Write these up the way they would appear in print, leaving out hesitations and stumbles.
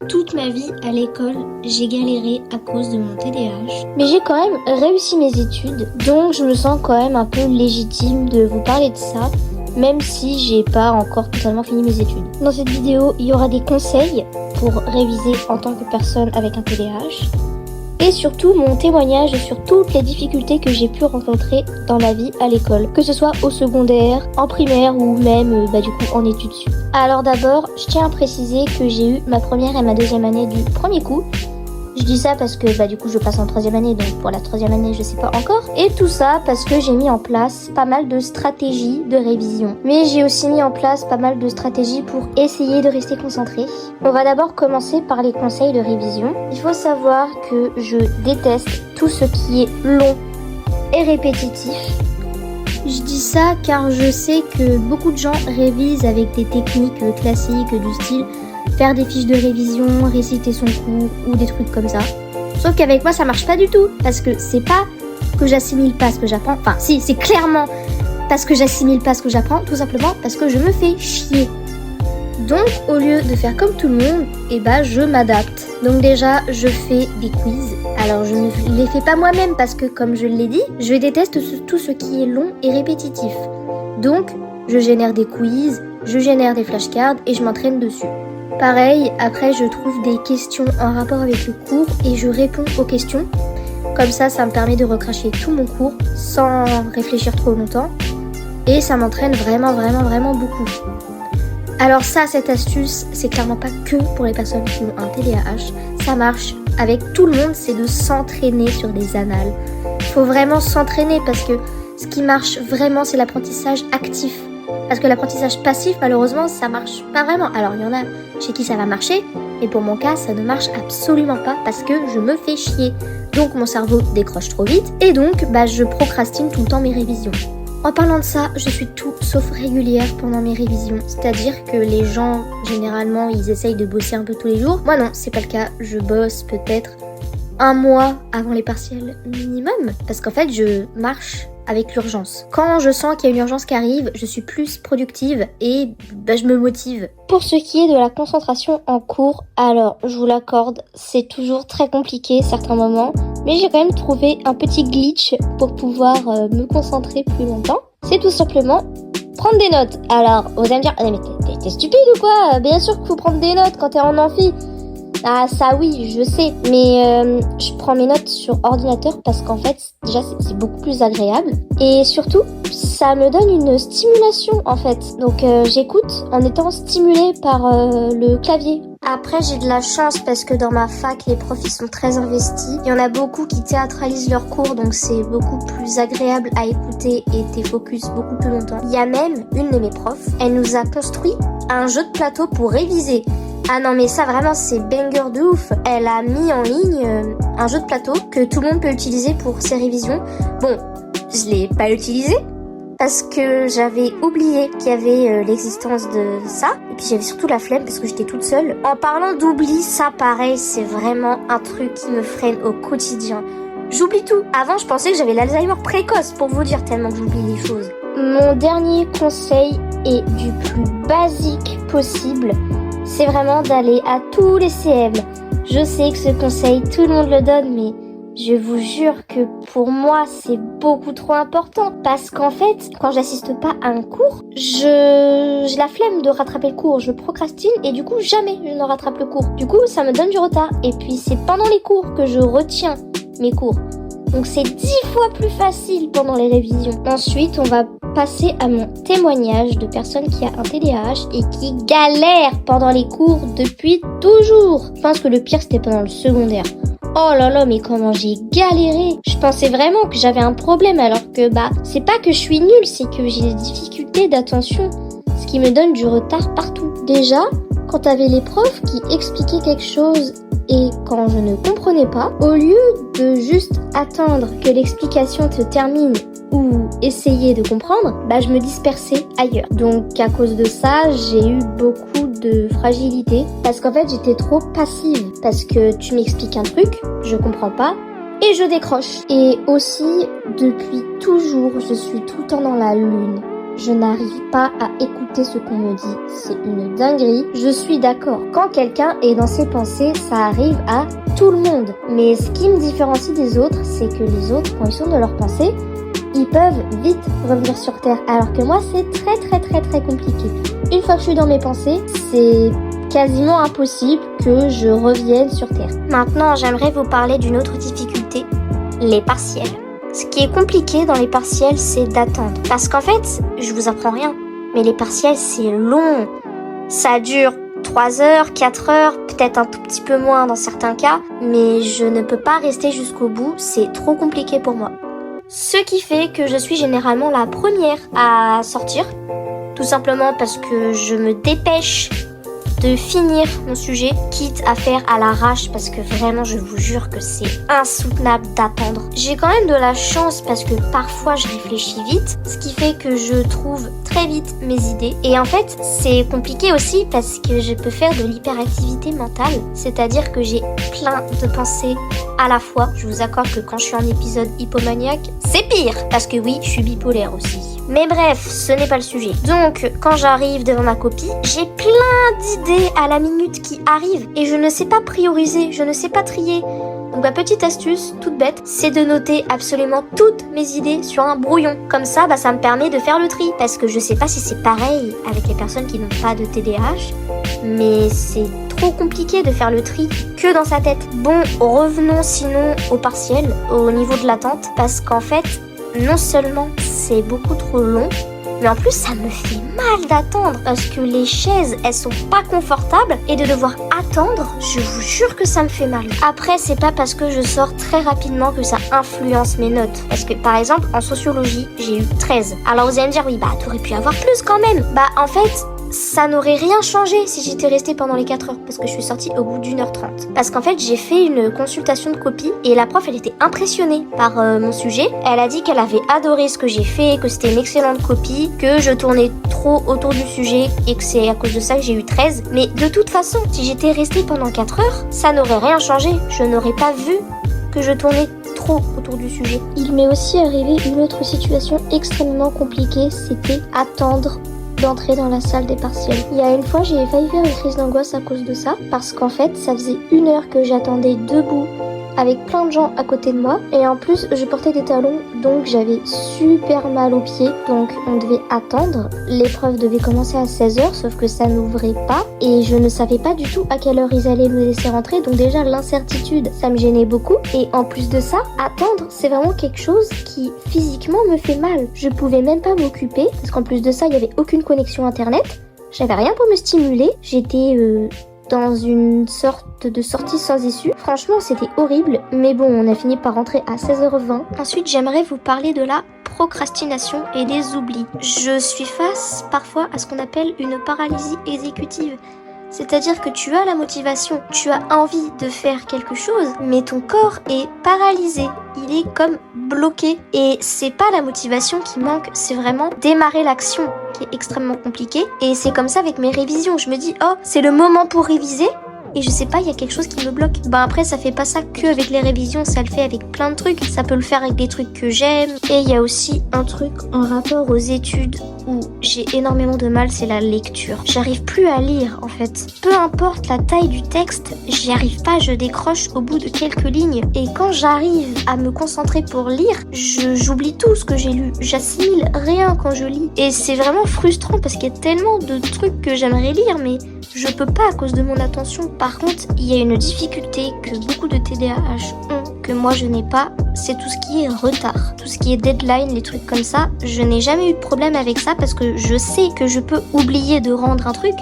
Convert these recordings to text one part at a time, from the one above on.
Toute ma vie à l'école, j'ai galéré à cause de mon TDAH. Mais j'ai quand même réussi mes études, donc je me sens quand même un peu légitime de vous parler de ça, même si j'ai pas encore totalement fini mes études. Dans cette vidéo, il y aura des conseils pour réviser en tant que personne avec un TDAH, et surtout mon témoignage sur toutes les difficultés que j'ai pu rencontrer dans ma vie à l'école, que ce soit au secondaire, en primaire ou même en études sup. Alors d'abord, je tiens à préciser que j'ai eu ma première et ma deuxième année du premier coup. Je dis ça parce que je passe en troisième année, donc pour la troisième année je sais pas encore. Et tout ça parce que j'ai mis en place pas mal de stratégies de révision. Mais j'ai aussi mis en place pas mal de stratégies pour essayer de rester concentré. On va d'abord commencer par les conseils de révision. Il faut savoir que je déteste tout ce qui est long et répétitif. Je dis ça car je sais que beaucoup de gens révisent avec des techniques classiques du style faire des fiches de révision, réciter son cours ou des trucs comme ça. Sauf qu'avec moi ça marche pas du tout, parce que c'est pas que j'assimile pas ce que j'apprends, enfin si, c'est clairement parce que j'assimile pas ce que j'apprends, tout simplement parce que je me fais chier. Donc au lieu de faire comme tout le monde, je m'adapte. Donc déjà je fais des quiz. Alors je ne les fais pas moi-même parce que comme je l'ai dit, je déteste tout ce qui est long et répétitif. Donc je génère des quiz, je génère des flashcards et je m'entraîne dessus. Pareil, après je trouve des questions en rapport avec le cours et je réponds aux questions. Comme ça me permet de recracher tout mon cours sans réfléchir trop longtemps. Et ça m'entraîne vraiment beaucoup. Alors ça, cette astuce, c'est clairement pas que pour les personnes qui ont un TDAH. Ça marche avec tout le monde, c'est de s'entraîner sur des annales. Faut vraiment s'entraîner parce que ce qui marche vraiment, c'est l'apprentissage actif. Parce que l'apprentissage passif, malheureusement, ça marche pas vraiment. Alors, il y en a chez qui ça va marcher, mais pour mon cas, ça ne marche absolument pas parce que je me fais chier. Donc, mon cerveau décroche trop vite et donc, je procrastine tout le temps mes révisions. En parlant de ça, je suis tout sauf régulière pendant mes révisions. C'est-à-dire que les gens, généralement, ils essayent de bosser un peu tous les jours. Moi, non, c'est pas le cas. Je bosse peut-être un mois avant les partiels minimum. Parce qu'en fait, je marche avec l'urgence. Quand je sens qu'il y a une urgence qui arrive, je suis plus productive et je me motive. Pour ce qui est de la concentration en cours, alors je vous l'accorde, c'est toujours très compliqué certains moments, mais j'ai quand même trouvé un petit glitch pour pouvoir me concentrer plus longtemps. C'est tout simplement prendre des notes. Alors, vous allez me dire, mais t'es stupide ou quoi? Bien sûr qu'il faut prendre des notes quand t'es en amphi. Ah ça oui, je sais, mais je prends mes notes sur ordinateur parce qu'en fait, déjà c'est beaucoup plus agréable et surtout, ça me donne une stimulation en fait. Donc j'écoute en étant stimulée par le clavier. Après j'ai de la chance parce que dans ma fac, les profs ils sont très investis. Il y en a beaucoup qui théâtralisent leurs cours, donc c'est beaucoup plus agréable à écouter et t'es focus beaucoup plus longtemps. Il y a même une de mes profs, elle nous a construit un jeu de plateau pour réviser. Ah non mais ça vraiment c'est banger de ouf. Elle a mis en ligne un jeu de plateau que tout le monde peut utiliser pour ses révisions. Bon, je l'ai pas utilisé parce que j'avais oublié qu'il y avait l'existence de ça. Et puis j'avais surtout la flemme parce que j'étais toute seule. En parlant d'oubli, ça pareil, c'est vraiment un truc qui me freine au quotidien. J'oublie tout. Avant je pensais que j'avais l'Alzheimer précoce pour vous dire tellement que j'oublie les choses. Mon dernier conseil est du plus basique possible. C'est vraiment d'aller à tous les CM. Je sais que ce conseil, tout le monde le donne, mais je vous jure que pour moi, c'est beaucoup trop important. Parce qu'en fait, quand j'assiste pas à un cours, j'ai la flemme de rattraper le cours. Je procrastine et du coup, jamais je ne rattrape le cours. Du coup, ça me donne du retard. Et puis, c'est pendant les cours que je retiens mes cours. Donc, c'est 10 fois plus facile pendant les révisions. Ensuite, on va passer à mon témoignage de personne qui a un TDAH et qui galère pendant les cours depuis toujours. Je pense que le pire c'était pendant le secondaire. Oh là là, mais comment j'ai galéré. Je pensais vraiment que j'avais un problème alors que c'est pas que je suis nulle, c'est que j'ai des difficultés d'attention, ce qui me donne du retard partout. Déjà, quand t'avais les profs qui expliquaient quelque chose et quand je ne comprenais pas, au lieu de juste attendre que l'explication se termine ou essayer de comprendre, je me dispersais ailleurs. Donc à cause de ça, j'ai eu beaucoup de fragilité parce qu'en fait j'étais trop passive. Parce que tu m'expliques un truc, je comprends pas et je décroche. Et aussi, depuis toujours, je suis tout le temps dans la lune. Je n'arrive pas à écouter ce qu'on me dit. C'est une dinguerie. Je suis d'accord. Quand quelqu'un est dans ses pensées, ça arrive à tout le monde. Mais ce qui me différencie des autres, c'est que les autres, quand ils sont dans leurs pensées, ils peuvent vite revenir sur Terre. Alors que moi, c'est très compliqué. Une fois que je suis dans mes pensées, c'est quasiment impossible que je revienne sur Terre. Maintenant, j'aimerais vous parler d'une autre difficulté, les partiels. Ce qui est compliqué dans les partiels, c'est d'attendre. Parce qu'en fait, je vous apprends rien, mais les partiels, c'est long. Ça dure 3 heures, 4 heures, peut-être un tout petit peu moins dans certains cas, mais je ne peux pas rester jusqu'au bout, c'est trop compliqué pour moi. Ce qui fait que je suis généralement la première à sortir, tout simplement parce que je me dépêche de finir mon sujet, quitte à faire à l'arrache, parce que vraiment je vous jure que c'est insoutenable d'attendre. J'ai quand même de la chance parce que parfois je réfléchis vite, ce qui fait que je trouve très vite mes idées. Et en fait c'est compliqué aussi parce que je peux faire de l'hyperactivité mentale, c'est-à-dire que j'ai plein de pensées à la fois. Je vous accorde que quand je suis en épisode hypomaniaque, c'est pire, parce que oui, je suis bipolaire aussi. Mais bref, ce n'est pas le sujet. Donc, quand j'arrive devant ma copie, j'ai plein d'idées à la minute qui arrivent et je ne sais pas prioriser, je ne sais pas trier. Donc ma petite astuce, toute bête, c'est de noter absolument toutes mes idées sur un brouillon. Comme ça, ça me permet de faire le tri. Parce que je sais pas si c'est pareil avec les personnes qui n'ont pas de TDAH, mais c'est trop compliqué de faire le tri que dans sa tête. Bon, revenons sinon au partiel, au niveau de l'attente, parce qu'en fait, non seulement c'est beaucoup trop long, mais en plus ça me fait mal d'attendre parce que les chaises elles sont pas confortables et de devoir attendre, je vous jure que ça me fait mal. Après c'est pas parce que je sors très rapidement que ça influence mes notes, parce que par exemple en sociologie j'ai eu 13. Alors vous allez me dire oui t'aurais pu avoir plus quand même. En fait ça n'aurait rien changé si j'étais restée pendant les 4 heures, parce que je suis sortie au bout d'1h30. Parce qu'en fait, j'ai fait une consultation de copie et la prof, elle était impressionnée par mon sujet. Elle a dit qu'elle avait adoré ce que j'ai fait, que c'était une excellente copie, que je tournais trop autour du sujet et que c'est à cause de ça que j'ai eu 13. Mais de toute façon, si j'étais restée pendant 4 heures, ça n'aurait rien changé. Je n'aurais pas vu que je tournais trop autour du sujet. Il m'est aussi arrivé une autre situation extrêmement compliquée, c'était attendre d'entrer dans la salle des partiels. Il y a une fois, j'ai failli faire une crise d'angoisse à cause de ça, parce qu'en fait, ça faisait 1 heure que j'attendais debout, avec plein de gens à côté de moi, et en plus, je portais des talons, donc j'avais super mal aux pieds, donc on devait attendre. L'épreuve devait commencer à 16h, sauf que ça n'ouvrait pas, et je ne savais pas du tout à quelle heure ils allaient me laisser rentrer, donc déjà l'incertitude, ça me gênait beaucoup, et en plus de ça, attendre, c'est vraiment quelque chose qui physiquement me fait mal. Je pouvais même pas m'occuper, parce qu'en plus de ça, il n'y avait aucune connexion internet, j'avais rien pour me stimuler, j'étais dans une sorte de sortie sans issue. Franchement, c'était horrible, mais bon, on a fini par rentrer à 16h20. Ensuite, j'aimerais vous parler de la procrastination et des oublis. Je suis face parfois à ce qu'on appelle une paralysie exécutive. C'est-à-dire que tu as la motivation, tu as envie de faire quelque chose, mais ton corps est paralysé, il est comme bloqué. Et c'est pas la motivation qui manque, c'est vraiment démarrer l'action qui est extrêmement compliqué. Et c'est comme ça avec mes révisions, je me dis oh c'est le moment pour réviser, et je sais pas, il y a quelque chose qui me bloque. Après ça fait pas ça que avec les révisions, ça le fait avec plein de trucs, ça peut le faire avec des trucs que j'aime. Et il y a aussi un truc en rapport aux études où j'ai énormément de mal, c'est la lecture. J'arrive plus à lire en fait. Peu importe la taille du texte, j'y arrive pas, je décroche au bout de quelques lignes. Et quand j'arrive à me concentrer pour lire, j'oublie tout ce que j'ai lu. J'assimile rien quand je lis. Et c'est vraiment frustrant parce qu'il y a tellement de trucs que j'aimerais lire, mais je peux pas à cause de mon attention. Par contre, il y a une difficulté que beaucoup de TDAH ont, que moi je n'ai pas, c'est tout ce qui est retard. Tout ce qui est deadline, les trucs comme ça, je n'ai jamais eu de problème avec ça parce que je sais que je peux oublier de rendre un truc.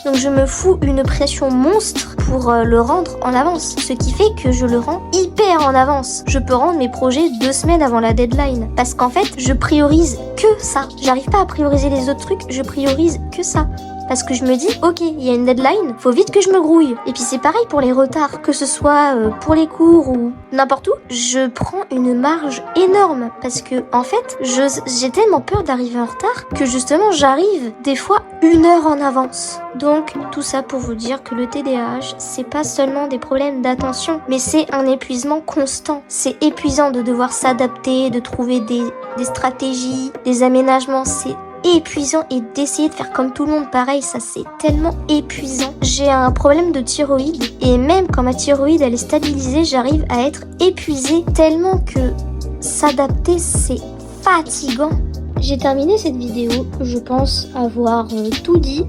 Donc je me fous une pression monstre pour le rendre en avance. Ce qui fait que je le rends hyper en avance. Je peux rendre mes projets 2 semaines avant la deadline. Parce qu'en fait, je priorise que ça. J'arrive pas à prioriser les autres trucs, je priorise que ça. Parce que je me dis, ok, il y a une deadline, faut vite que je me grouille. Et puis c'est pareil pour les retards, que ce soit pour les cours ou n'importe où, je prends une marge énorme. Parce que en fait, j'ai tellement peur d'arriver en retard que justement j'arrive des fois 1 heure en avance. Donc tout ça pour vous dire que le TDAH, c'est pas seulement des problèmes d'attention, mais c'est un épuisement constant. C'est épuisant de devoir s'adapter, de trouver des stratégies, des aménagements, c'est épuisant et d'essayer de faire comme tout le monde pareil, ça c'est tellement épuisant. J'ai un problème de thyroïde et même quand ma thyroïde elle est stabilisée, j'arrive à être épuisée tellement que s'adapter c'est fatigant. J'ai terminé cette vidéo, je pense avoir tout dit.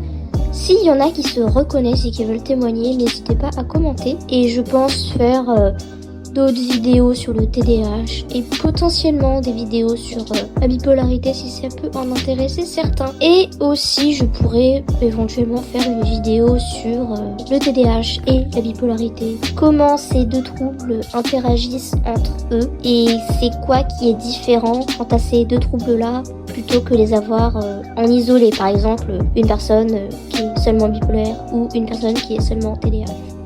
S'il y en a qui se reconnaissent et qui veulent témoigner, n'hésitez pas à commenter. Et je pense faire d'autres vidéos sur le TDAH et potentiellement des vidéos sur la bipolarité si ça peut en intéresser certains. Et aussi, je pourrais éventuellement faire une vidéo sur le TDAH et la bipolarité. Comment ces deux troubles interagissent entre eux et c'est quoi qui est différent quant à ces deux troubles-là plutôt que les avoir en isolé. Par exemple, une personne qui est seulement bipolaire ou une personne qui est seulement TDAH.